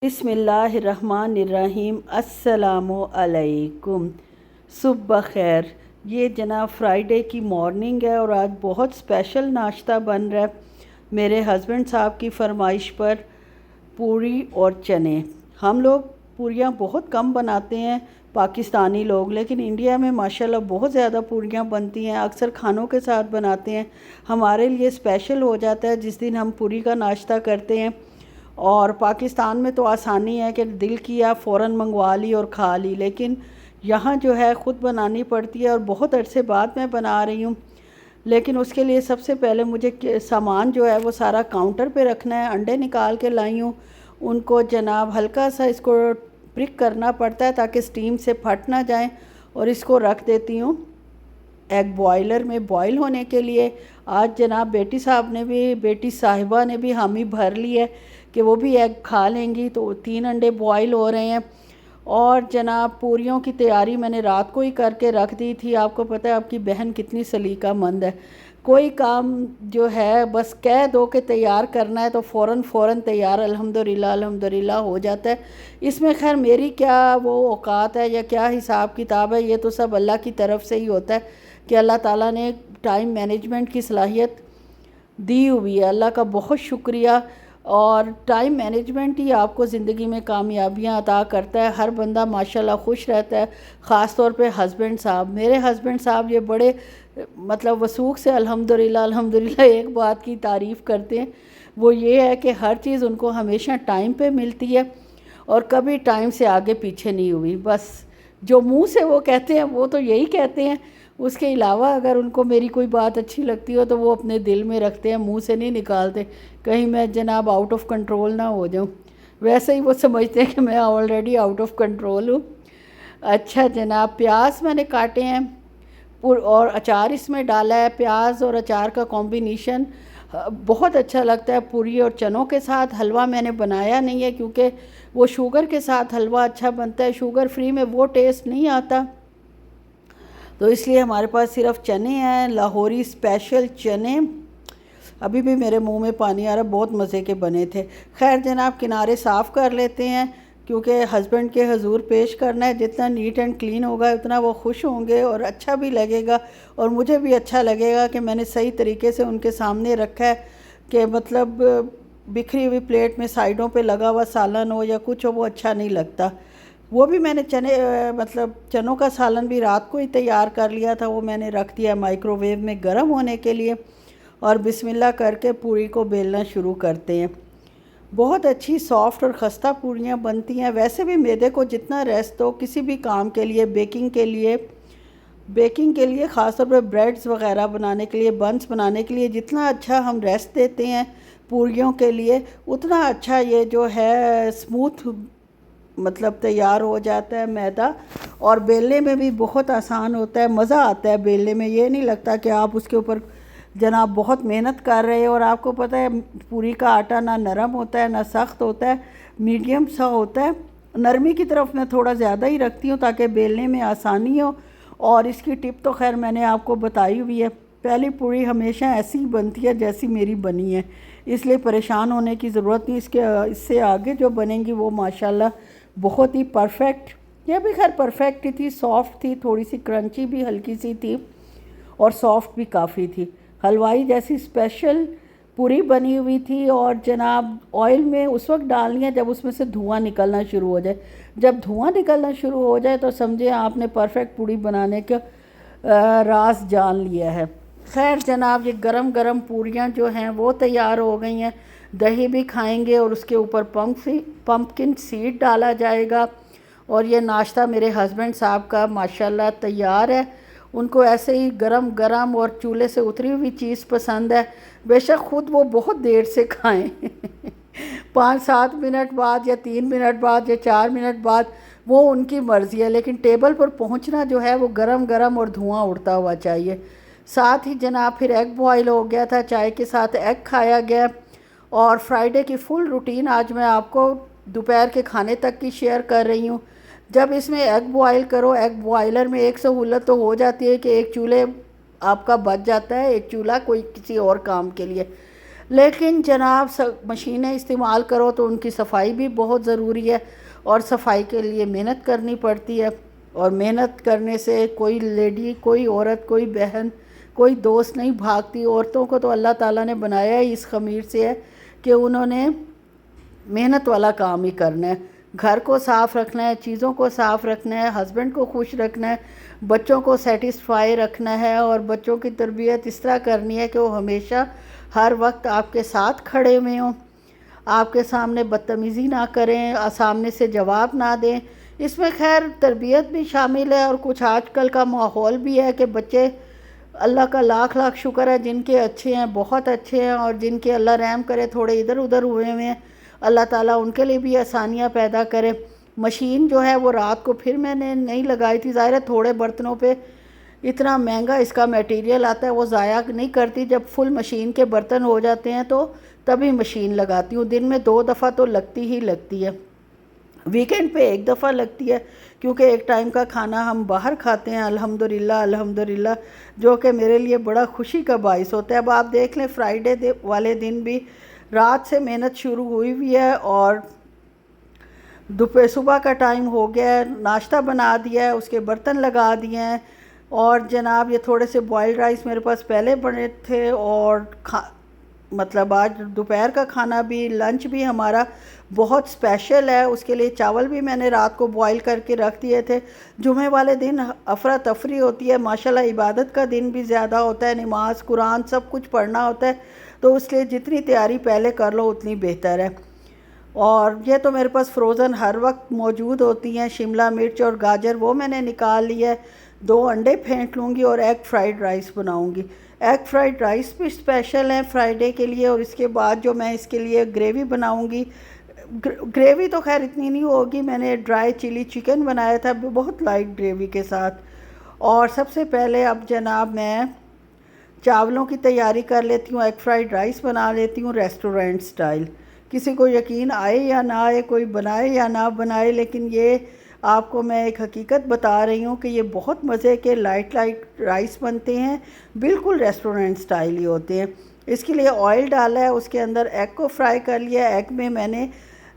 बिस्मिल्लाहिर्रहमानिर्रहीम। अस्सलामु अलैकुम। सुबह खैर। ये जनाब फ्राइडे की मॉर्निंग है और आज बहुत स्पेशल नाश्ता बन रहा है मेरे हस्बैंड साहब की फरमाइश पर। पूरी और चने। हम लोग पूरियाँ बहुत कम बनाते हैं पाकिस्तानी लोग, लेकिन इंडिया में माशाल्लाह बहुत ज़्यादा पूरियाँ बनती हैं। अक्सर खानों के साथ बनाते हैं। हमारे लिए स्पेशल हो जाता है जिस दिन हम पूरी का नाश्ता करते हैं। और पाकिस्तान में तो आसानी है कि दिल किया फ़ौरन मंगवा ली और खा ली, लेकिन यहाँ जो है ख़ुद बनानी पड़ती है और बहुत अरसे बाद मैं बना रही हूँ। लेकिन उसके लिए सबसे पहले मुझे सामान जो है वो सारा काउंटर पे रखना है। अंडे निकाल के लाई हूँ, उनको जनाब हल्का सा इसको प्रिक करना पड़ता है ताकि स्टीम से फट ना जाए, और इसको रख देती हूँ एग बॉयलर में बॉयल होने के लिए। आज जनाब बेटी साहिबा ने भी हामी भर ली है कि वो भी एग खा लेंगी, तो 3 अंडे बॉयल हो रहे हैं। और जनाब पूरियों की तैयारी मैंने रात को ही करके रख दी थी। आपको पता है आपकी बहन कितनी सलीकामंद है। कोई काम जो है बस कह दो कि तैयार करना है तो फ़ौरन तैयार अल्हम्दुलिल्लाह अल्हम्दुलिल्लाह हो जाता है। इसमें खैर मेरी क्या वो औकात है या क्या हिसाब किताब है, ये तो सब अल्लाह की तरफ से ही होता है कि अल्लाह ताला ने टाइम मैनेजमेंट की सलाहियत दी हुई है। अल्लाह का बहुत शुक्रिया। और टाइम मैनेजमेंट ही आपको ज़िंदगी में कामयाबियाँ अता करता है। हर बंदा माशाल्लाह खुश रहता है, ख़ास तौर पे हस्बैंड साहब। मेरे हस्बैंड साहब ये बड़े मतलब वसूख से अल्हम्दुलिल्लाह अल्हम्दुलिल्लाह एक बात की तारीफ़ करते हैं, वो ये है कि हर चीज़ उनको हमेशा टाइम पे मिलती है और कभी टाइम से आगे पीछे नहीं हुई। बस जो मुंह से वो कहते हैं वो तो यही कहते हैं। उसके अलावा अगर उनको मेरी कोई बात अच्छी लगती हो तो वो अपने दिल में रखते हैं, मुंह से नहीं निकालते, कहीं मैं जनाब आउट ऑफ कंट्रोल ना हो जाऊं। वैसे ही वो समझते हैं कि मैं ऑलरेडी आउट ऑफ कंट्रोल हूँ। अच्छा जनाब, प्याज मैंने काटे हैं और अचार इसमें डाला है। प्याज और अचार का कॉम्बिनेशन बहुत अच्छा लगता है पूरी और चनों के साथ। हलवा मैंने बनाया नहीं है क्योंकि वो शुगर के साथ हलवा अच्छा बनता है, शुगर फ्री में वो टेस्ट नहीं आता, तो इसलिए हमारे पास सिर्फ चने हैं, लाहौरी स्पेशल चने। अभी भी मेरे मुंह में पानी आ रहा, बहुत मज़े के बने थे। खैर जनाब, किनारे साफ़ कर लेते हैं क्योंकि हस्बैंड के हजूर पेश करना है। जितना नीट एंड क्लीन होगा उतना वो खुश होंगे और अच्छा भी लगेगा, और मुझे भी अच्छा लगेगा कि मैंने सही तरीके से उनके सामने रखा है कि मतलब बिखरी हुई प्लेट में साइडों पे लगा हुआ सालन हो या कुछ हो, वो अच्छा नहीं लगता। वो भी मैंने मतलब चनों का सालन भी रात को ही तैयार कर लिया था, वो मैंने रख दिया माइक्रोवेव में गर्म होने के लिए। और बिस्मिल्लाह करके पूरी को बेलना शुरू करते हैं। बहुत अच्छी सॉफ्ट और खस्ता पूरियाँ बनती हैं। वैसे भी मैदे को जितना रेस्ट दो किसी भी काम के लिए, बेकिंग के लिए ख़ास तौर पर ब्रेड्स वगैरह बनाने के लिए, बंस बनाने के लिए, जितना अच्छा हम रेस्ट देते हैं पूरियों के लिए, उतना अच्छा ये जो है स्मूथ मतलब तैयार हो जाता है मैदा। और बेलने में भी बहुत आसान होता है, मज़ा आता है बेलने में। ये नहीं लगता कि आप उसके ऊपर जनाब बहुत मेहनत कर रहे हैं। और आपको पता है पूरी का आटा ना नरम होता है ना सख्त होता है, मीडियम सा होता है। नरमी की तरफ मैं थोड़ा ज़्यादा ही रखती हूँ ताकि बेलने में आसानी हो। और इसकी टिप तो खैर मैंने आपको बताई हुई है। पहली पूरी हमेशा ऐसी ही बनती है जैसी मेरी बनी है, इसलिए परेशान होने की ज़रूरत नहीं। इससे आगे जो बनेंगी वो माशाल्लाह बहुत ही परफेक्ट, यह भी खैर परफेक्ट ही थी, सॉफ्ट थी, थोड़ी सी क्रंची भी हल्की सी थी और सॉफ्ट भी काफ़ी थी। हलवाई जैसी स्पेशल पूरी बनी हुई थी। और जनाब ऑयल में उस वक्त डालनी है जब उसमें से धुआं निकलना शुरू हो जाए। जब धुआं निकलना शुरू हो जाए तो समझे आपने परफेक्ट पूरी बनाने का राज जान लिया है। खैर जनाब, ये गरम गरम पूरियाँ जो हैं वो तैयार हो गई हैं। दही भी खाएंगे और उसके ऊपर पम्पकिन सीड डाला जाएगा। और ये नाश्ता मेरे हस्बैंड साहब का माशाल्लाह तैयार है। उनको ऐसे ही गरम गरम और चूल्हे से उतरी हुई चीज़ पसंद है। बेशक ख़ुद वो बहुत देर से खाएं 5-7 मिनट बाद या 3 मिनट बाद या 4 मिनट बाद, वो उनकी मर्ज़ी है, लेकिन टेबल पर पहुंचना जो है वो गरम गरम और धुआं उड़ता हुआ चाहिए। साथ ही जनाब फिर एग बॉयल हो गया था, चाय के साथ एग खाया गया। और फ्राइडे की फुल रूटीन आज मैं आपको दोपहर के खाने तक की शेयर कर रही हूँ। जब इसमें एग बॉयल करो, एग बॉयलर में एक सहूलत तो हो जाती है कि एक चूल्हे आपका बच जाता है, एक चूल्हा कोई किसी और काम के लिए। लेकिन जनाब मशीनें इस्तेमाल करो तो उनकी सफाई भी बहुत ज़रूरी है, और सफाई के लिए मेहनत करनी पड़ती है। और मेहनत करने से कोई लेडी, कोई औरत, कोई बहन, कोई दोस्त नहीं भागती। औरतों को तो अल्लाह ताला ने बनाया ही इस ख़मीर से है कि उन्होंने मेहनत वाला काम ही करना है। घर को साफ़ रखना है, चीज़ों को साफ़ रखना है, हस्बैंड को खुश रखना है, बच्चों को सेटिस्फाई रखना है, और बच्चों की तरबियत इस तरह करनी है कि वो हमेशा हर वक्त आपके साथ खड़े हुए हों, आपके सामने बदतमीज़ी ना करें, सामने से जवाब ना दें। इसमें खैर तरबियत भी शामिल है, और कुछ आजकल का माहौल भी है कि बच्चे, अल्लाह का लाख लाख शुक्र है, जिनके अच्छे हैं बहुत अच्छे हैं, और जिनके अल्लाह रहम करे थोड़े इधर उधर हुए हुए हैं, अल्लाह ताला उनके लिए भी आसानियाँ पैदा करे। मशीन जो है वो रात को फिर मैंने नहीं लगाई थी, ज़ाहिर है थोड़े बर्तनों पे इतना महंगा इसका मटेरियल आता है, वो ज़ाया नहीं करती। जब फुल मशीन के बर्तन हो जाते हैं तो तभी मशीन लगाती हूँ। दिन में 2 दफ़ा तो लगती ही लगती है, वीकेंड पे 1 दफ़ा लगती है, क्योंकि एक टाइम का खाना हम बाहर खाते हैं अल्हम्दुलिल्लाह अल्हम्दुलिल्लाह, जो कि मेरे लिए बड़ा खुशी का बाइस होता है। अब आप देख लें फ्राइडे वाले दिन भी रात से मेहनत शुरू हुई हुई है, और दोपहर सुबह का टाइम हो गया है, नाश्ता बना दिया है, उसके बर्तन लगा दिए हैं। और जनाब ये थोड़े से बॉइल्ड राइस मेरे पास पहले बने थे, और मतलब आज दोपहर का खाना भी, लंच भी हमारा बहुत स्पेशल है। उसके लिए चावल भी मैंने रात को बॉईल करके रख दिए थे। जुमे वाले दिन अफरा तफरी होती है माशाल्लाह, इबादत का दिन भी ज़्यादा होता है, नमाज कुरान सब कुछ पढ़ना होता है, तो इसलिए जितनी तैयारी पहले कर लो उतनी बेहतर है। और ये तो मेरे पास फ्रोज़न हर वक्त मौजूद होती हैं, शिमला मिर्च और गाजर वो मैंने निकाल लिया है। 2 अंडे फेंट लूँगी और एग फ्राइड राइस बनाऊँगी। एग फ्राइड राइस भी स्पेशल है फ्राइडे के लिए। और इसके बाद जो मैं इसके लिए ग्रेवी बनाऊँगी, ग्रेवी तो खैर इतनी नहीं होगी, मैंने ड्राई चिली चिकन बनाया था बहुत लाइट ग्रेवी के साथ। और सबसे पहले अब जनाब मैं चावलों की तैयारी कर लेती हूँ, एग फ्राइड राइस बना लेती हूँ रेस्टोरेंट स्टाइल। किसी को यकीन आए या ना आए, कोई बनाए या ना बनाए, लेकिन ये आपको मैं एक हकीकत बता रही हूँ कि ये बहुत मज़े के लाइट लाइट राइस बनते हैं, बिल्कुल रेस्टोरेंट स्टाइल ही होते हैं। इसके लिए ऑयल डाला है, उसके अंदर एग को फ्राई कर लिया। एग में मैंने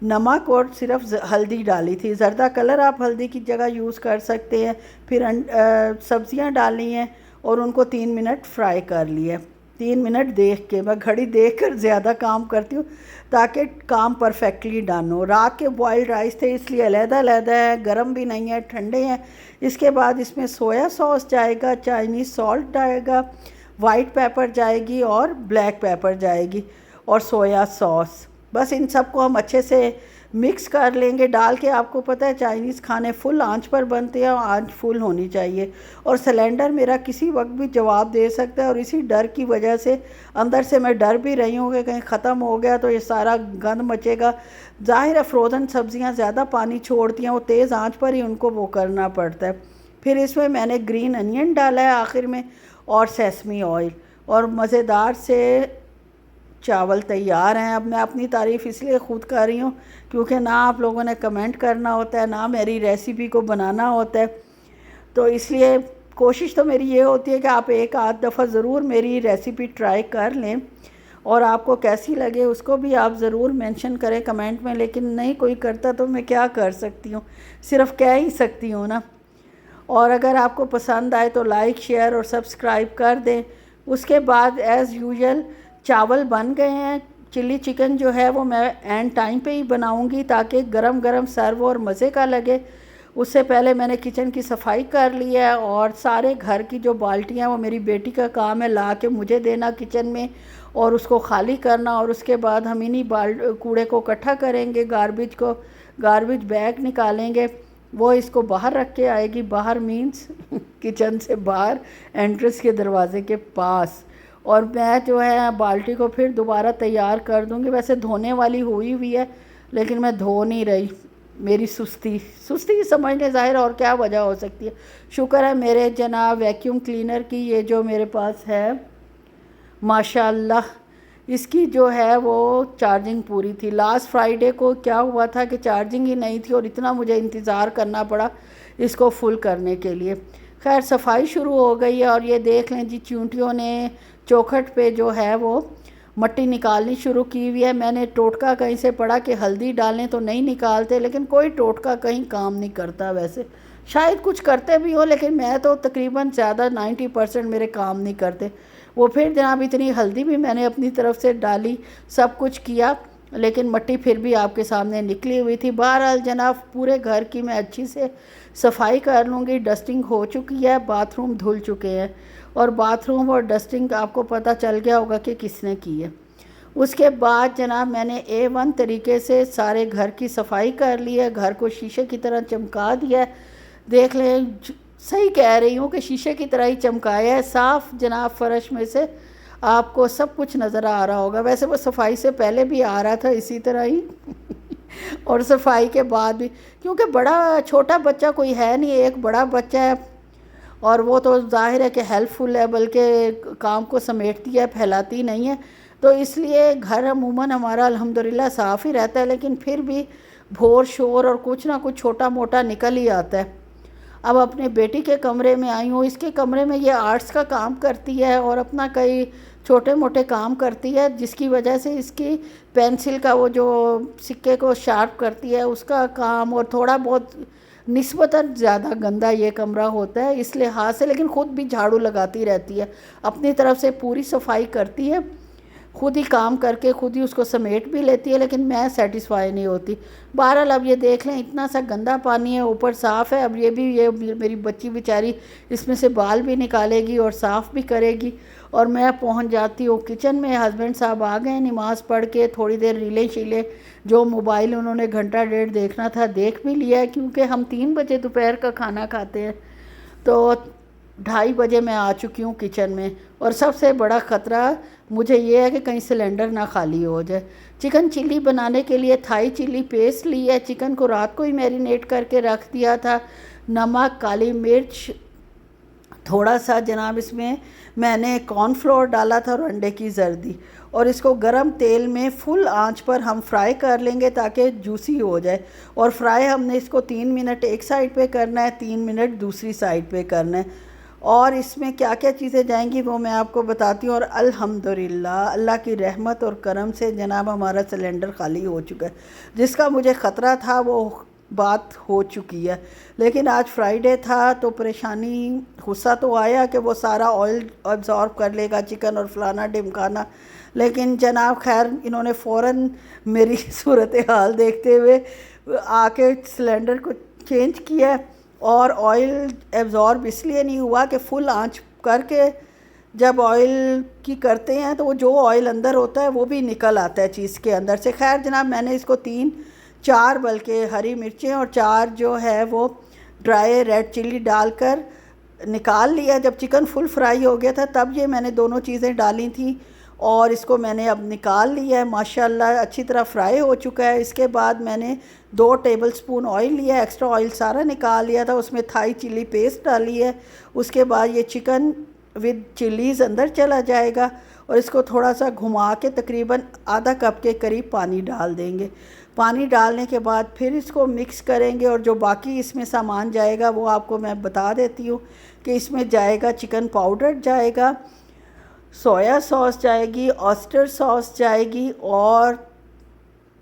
नमक और सिर्फ हल्दी डाली थी, ज़र्दा कलर आप हल्दी की जगह यूज़ कर सकते हैं। फिर सब्ज़ियाँ डाली हैं और उनको 3 मिनट फ्राई कर लिए। 3 मिनट देख के, मैं घड़ी देख कर ज़्यादा काम करती हूँ ताकि काम परफेक्टली डन हो। रात के बॉइल्ड राइस थे इसलिए अलग-अलग है, गर्म भी नहीं है, ठंडे हैं। इसके बाद इसमें सोया सॉस जाएगा, चाइनीज़ सॉल्ट जाएगा, वाइट पेपर जाएगी और ब्लैक पेपर जाएगी, और सोया सॉस। बस इन सब को हम अच्छे से मिक्स कर लेंगे डाल के। आपको पता है चाइनीज़ खाने फुल आंच पर बनते हैं, और आंच फुल होनी चाहिए। और सिलेंडर मेरा किसी वक्त भी जवाब दे सकता है, और इसी डर की वजह से अंदर से मैं डर भी रही हूँ कि कहीं ख़त्म हो गया तो ये सारा गंद मचेगा। ज़ाहिर है फ्रोज़न सब्ज़ियाँ ज़्यादा पानी छोड़ती हैं, वो तेज़ आंच पर ही उनको वो करना पड़ता है। फिर इसमें मैंने ग्रीन अनियन डाला है आखिर में, और सेसमी ऑयल, और मज़ेदार से चावल तैयार हैं। अब मैं अपनी तारीफ़ इसलिए ख़ुद कर रही हूँ क्योंकि ना आप लोगों ने कमेंट करना होता है, ना मेरी रेसिपी को बनाना होता है, तो इसलिए कोशिश तो मेरी ये होती है कि आप एक आध दफ़ा ज़रूर मेरी रेसिपी ट्राई कर लें, और आपको कैसी लगे उसको भी आप ज़रूर मेंशन करें कमेंट में। लेकिन नहीं कोई करता तो मैं क्या कर सकती हूँ, सिर्फ़ कह ही सकती हूँ ना। और अगर आपको पसंद आए तो लाइक शेयर और सब्सक्राइब कर दें। उसके बाद एज़ यूजुअल चावल बन गए हैं। चिली चिकन जो है वो मैं एंड टाइम पे ही बनाऊंगी ताकि गरम गरम सर्व और मज़े का लगे। उससे पहले मैंने किचन की सफाई कर ली है, और सारे घर की जो बाल्टियाँ वो मेरी बेटी का काम है ला के मुझे देना किचन में, और उसको खाली करना। और उसके बाद हम इन्हीं कूड़े को इकट्ठा करेंगे, गार्बेज बैग निकालेंगे, वो इसको बाहर रख के आएगी। बाहर मीन्स किचन से बाहर, एंट्रेंस के दरवाज़े के पास। और मैं जो है बाल्टी को फिर दोबारा तैयार कर दूंगी। वैसे धोने वाली हुई हुई है लेकिन मैं धो नहीं रही, मेरी सुस्ती समझ लें, ज़ाहिर और क्या वजह हो सकती है। शुक्र है मेरे जनाब वैक्यूम क्लीनर की, ये जो मेरे पास है माशाल्लाह, इसकी जो है वो चार्जिंग पूरी थी। लास्ट फ्राइडे को क्या हुआ था कि चार्जिंग ही नहीं थी, और इतना मुझे इंतज़ार करना पड़ा इसको फुल करने के लिए। खैर सफाई शुरू हो गई है, और ये देख लें जी चींटियों ने चौखट पे जो है वो मट्टी निकालनी शुरू की हुई है। मैंने टोटका कहीं से पढ़ा कि हल्दी डालें तो नहीं निकालते, लेकिन कोई टोटका कहीं काम नहीं करता। वैसे शायद कुछ करते भी हो, लेकिन मैं तो तकरीबन ज़्यादा 90% मेरे काम नहीं करते वो। फिर जनाब इतनी हल्दी भी मैंने अपनी तरफ से डाली, सब कुछ किया, लेकिन मट्टी फिर भी आपके सामने निकली हुई थी। बहरहाल जनाब पूरे घर की मैं अच्छी से सफाई कर लूँगी। डस्टिंग हो चुकी है, बाथरूम धुल चुके हैं, और बाथरूम और डस्टिंग आपको पता चल गया होगा कि किसने की है। उसके बाद जनाब मैंने A1 तरीके से सारे घर की सफाई कर ली है, घर को शीशे की तरह चमका दिया है। देख लें, सही कह रही हूँ कि शीशे की तरह ही चमकाया है। साफ़ जनाब फर्श में से आपको सब कुछ नज़र आ रहा होगा। वैसे वो सफाई से पहले भी आ रहा था इसी तरह ही और सफाई के बाद भी, क्योंकि बड़ा छोटा बच्चा कोई है नहीं, एक बड़ा बच्चा है, और वो तो जाहिर है कि हेल्पफुल है, बल्कि काम को समेटती है, फैलाती नहीं है। तो इसलिए घर अमूमन हमारा अल्हम्दुलिल्लाह साफ़ ही रहता है, लेकिन फिर भी भोर शोर और कुछ ना कुछ छोटा मोटा निकल ही आता है। अब अपने बेटी के कमरे में आई हूँ। इसके कमरे में ये आर्ट्स का काम करती है और अपना कई छोटे मोटे काम करती है, जिसकी वजह से इसकी पेंसिल का वो जो सिक्के को शार्प करती है उसका काम, और थोड़ा बहुत निस्बतन ज़्यादा गंदा ये कमरा होता है इस लिहाज से, लेकिन ख़ुद भी झाड़ू लगाती रहती है, अपनी तरफ से पूरी सफाई करती है, खुद ही काम करके खुद ही उसको समेट भी लेती है, लेकिन मैं सेटिस्फाई नहीं होती। बहरहाल अब ये देख लें, इतना सा गंदा पानी है, ऊपर साफ़ है। अब ये मेरी बच्ची बेचारी इसमें से बाल भी निकालेगी और साफ़ भी करेगी, और मैं पहुंच जाती हूँ किचन में। हस्बैंड साहब आ गए नमाज़ पढ़ के, थोड़ी देर रीलें शीलें जो मोबाइल उन्होंने घंटा डेढ़ देखना था देख भी लिया है, क्योंकि हम 3 बजे दोपहर का खाना खाते हैं। तो 2:30 बजे मैं आ चुकी हूँ किचन में, और सबसे बड़ा ख़तरा मुझे ये है कि कहीं सिलेंडर ना खाली हो जाए। चिकन चिल्ली बनाने के लिए थाई चिल्ली पेस्ट ली है। चिकन को रात को ही मैरिनेट करके रख दिया था। नमक, काली मिर्च, थोड़ा सा जनाब इसमें मैंने कॉर्नफ्लोर डाला था और अंडे की जर्दी, और इसको गरम तेल में फुल आंच पर हम फ्राई कर लेंगे ताकि जूसी हो जाए। और फ्राई हमने इसको 3 मिनट एक साइड पे करना है, 3 मिनट दूसरी साइड पे करना है। और इसमें क्या क्या चीज़ें जाएंगी वो मैं आपको बताती हूँ। और अल्हम्दुलिल्लाह अल्लाह की रहमत और करम से जनाब हमारा सिलेंडर खाली हो चुका है। जिसका मुझे ख़तरा था वो बात हो चुकी है, लेकिन आज फ्राइडे था तो परेशानी, गुस्सा तो आया कि वो सारा ऑयल अब्ज़ॉर्ब कर लेगा चिकन और फलाना ढिमकाना, लेकिन जनाब खैर इन्होंने फ़ौरन मेरी सूरत हाल देखते हुए आके सिलेंडर को चेंज किया, और ऑयल एब्ज़ॉर्ब इसलिए नहीं हुआ कि फुल आंच करके जब ऑयल की करते हैं तो वो जो ऑयल अंदर होता है वो भी निकल आता है चीज़ के अंदर से। खैर जनाब मैंने इसको 4 बल्कि हरी मिर्चें और 4 जो है वो ड्राई रेड चिल्ली डालकर निकाल लिया। जब चिकन फुल फ्राई हो गया था तब ये मैंने दोनों चीज़ें डाली थी, और इसको मैंने अब निकाल लिया है। माशाल्लाह अच्छी तरह फ्राई हो चुका है। इसके बाद मैंने 2 टेबलस्पून ऑयल लिया, एक्स्ट्रा ऑयल सारा निकाल लिया था, उसमें थाई चिल्ली पेस्ट डाली है। उसके बाद ये चिकन विद चिल्लीज़ अंदर चला जाएगा, और इसको थोड़ा सा घुमा के तकरीबन आधा कप के करीब पानी डाल देंगे। पानी डालने के बाद फिर इसको मिक्स करेंगे, और जो बाकी इसमें सामान जाएगा वो आपको मैं बता देती हूँ कि इसमें जाएगा चिकन पाउडर जाएगा, सोया सॉस जाएगी, ऑयस्टर सॉस जाएगी, और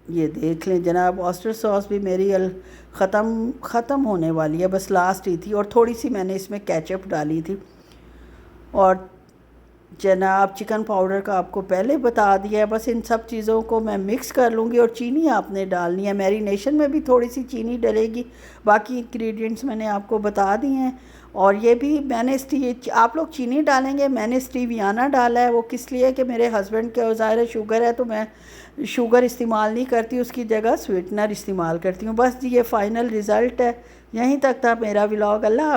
ये देख लें जनाब ऑयस्टर सॉस भी मेरी ख़त्म होने वाली है, बस लास्ट ही थी, और थोड़ी सी मैंने इसमें केचप डाली थी। और जनाब चिकन पाउडर का आपको पहले बता दिया है। बस इन सब चीज़ों को मैं मिक्स कर लूँगी, और चीनी आपने डालनी है। मैरिनेशन में भी थोड़ी सी चीनी डलेगी, बाकी इंग्रेडिएंट्स मैंने आपको बता दिए हैं। और ये भी मैंने आप लोग चीनी डालेंगे, मैंने स्टीवियाना डाला है। वो किस लिए कि मेरे हस्बैंड के ज़ाहिर शुगर है, तो मैं शुगर इस्तेमाल नहीं करती, उसकी जगह स्वीटनर इस्तेमाल करती हूँ। बस जी ये फ़ाइनल रिज़ल्ट है। यहीं तक था मेरा व्लॉग। अल्लाह हाफ़िज़।